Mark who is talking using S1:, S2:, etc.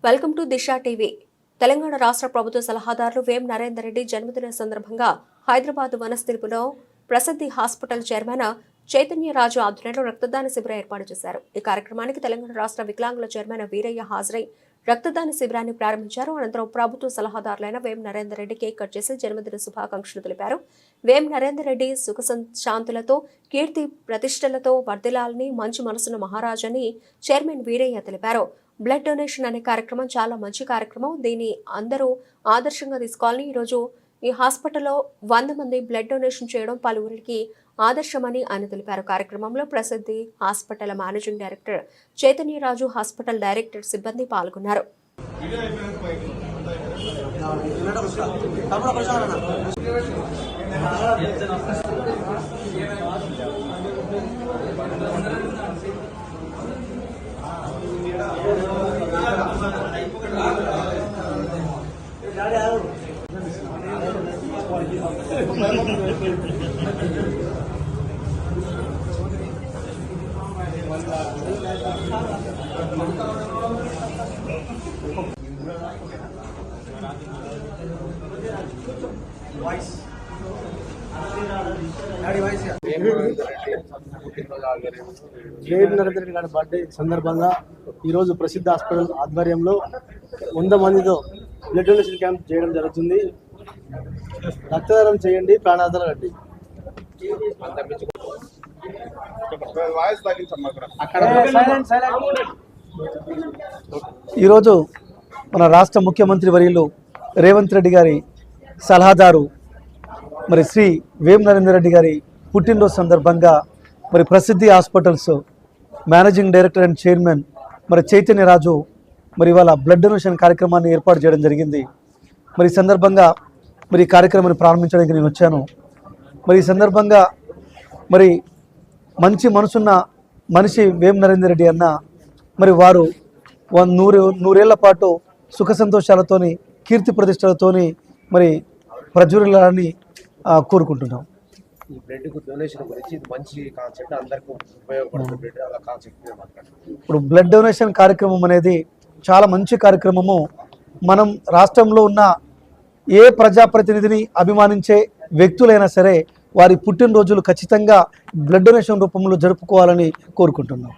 S1: Welcome to Disha TV. Telangana రాష్ట్ర ప్రభుత్వ సలహాదారులు వేం నరేందర్ రెడ్డి జన్మదిన సందర్భంగా హైదరాబాద్ వనస్థలిపులో ప్రసిద్ధి హాస్పిటల్ చైర్మన్ చైతన్యరాజు ఆధ్వర్యంలో రక్తదాన శిబిరం ఏర్పాటు చేశారు. ఈ కార్యక్రమానికి తెలంగాణ రాష్ట్ర వికలాంగుల చైర్మన్ వీరయ్య హాజరై రక్తదాన శిబిరాన్ని ప్రారంభించారు. అనంతరం ప్రభుత్వ సలహాదారులైన వేం నరేందర్ రెడ్డి కేక్ కట్ చేసి జన్మదిన శుభాకాంక్షలు తెలిపారు. వేం నరేందర్ రెడ్డి సుఖ శాంతులతో కీర్తి ప్రతిష్టలతో వర్ధిల్లాలని మంచి మనసున్న మహారాజని చైర్మన్ వీరయ్య తెలిపారు. బ్లడ్ డొనేషన్ అనే కార్యక్రమం చాలా మంచి కార్యక్రమం. దీన్ని అందరూ ఆదర్శంగా తీసుకోవాలని ఈరోజు ఈ హాస్పిటల్లో 100 మంది బ్లడ్ డొనేషన్ చేయడం పలువురికి ఆదర్శమని ఆయన తెలిపారు. కార్యక్రమంలో ప్రసిద్ధి hospital managing director Chaitanya Raju, hospital director సిబ్బంది పాల్గొన్నారు.
S2: వేం నరేందర్ రెడ్డి గారి బర్త్డే సందర్భంగా ఈరోజు ప్రసిద్ధ హాస్పిటల్ ఆధ్వర్యంలో 100 మందితో బ్లడ్ డొనేషన్ క్యాంప్ చేయడం జరుగుతుంది. రక్తదానం చేయండి, ప్రాణాధార రండి. ఈరోజు మన రాష్ట్ర ముఖ్యమంత్రి వర్యులు రేవంత్ రెడ్డి గారి సలహాదారు మరి శ్రీ వేం నరేందర్ రెడ్డి గారి పుట్టినరోజు సందర్భంగా మరి ప్రసిద్ధి hospitals managing director and chairman మరి చైతన్యరాజు మరి ఇవాళ బ్లడ్ డొనేషన్ కార్యక్రమాన్ని ఏర్పాటు చేయడం జరిగింది. మరి ఈ సందర్భంగా మరి ఈ కార్యక్రమాన్ని ప్రారంభించడానికి నేను వచ్చాను. మరి ఈ సందర్భంగా మరి మంచి మనసున్న మనిషి వేం నరేందర్ రెడ్డి అన్న మరి వారు 100 పాటు సుఖ సంతోషాలతోని కీర్తి ప్రతిష్టలతోని మరి ప్రజ్వరిల్లాలని కోరుకుంటున్నాం.
S3: ఈ బ్లడ్ డొనేషన్ గురించి ఇది మంచి కాన్సెప్ట్, అందరికీ ఉపయోగపడుతుంది బ్లడ్ అలా కాన్సెప్ట్.
S2: ఇప్పుడు బ్లడ్ డొనేషన్ కార్యక్రమం అనేది చాలా మంచి కార్యక్రమము. మనం రాష్ట్రంలో ఉన్న ఏ ప్రజాప్రతినిధిని అభిమానించే వ్యక్తులైనా సరే వారి పుట్టినరోజులు ఖచ్చితంగా బ్లడ్ డొనేషన్ రూపంలో జరుపుకోవాలని కోరుకుంటున్నాం.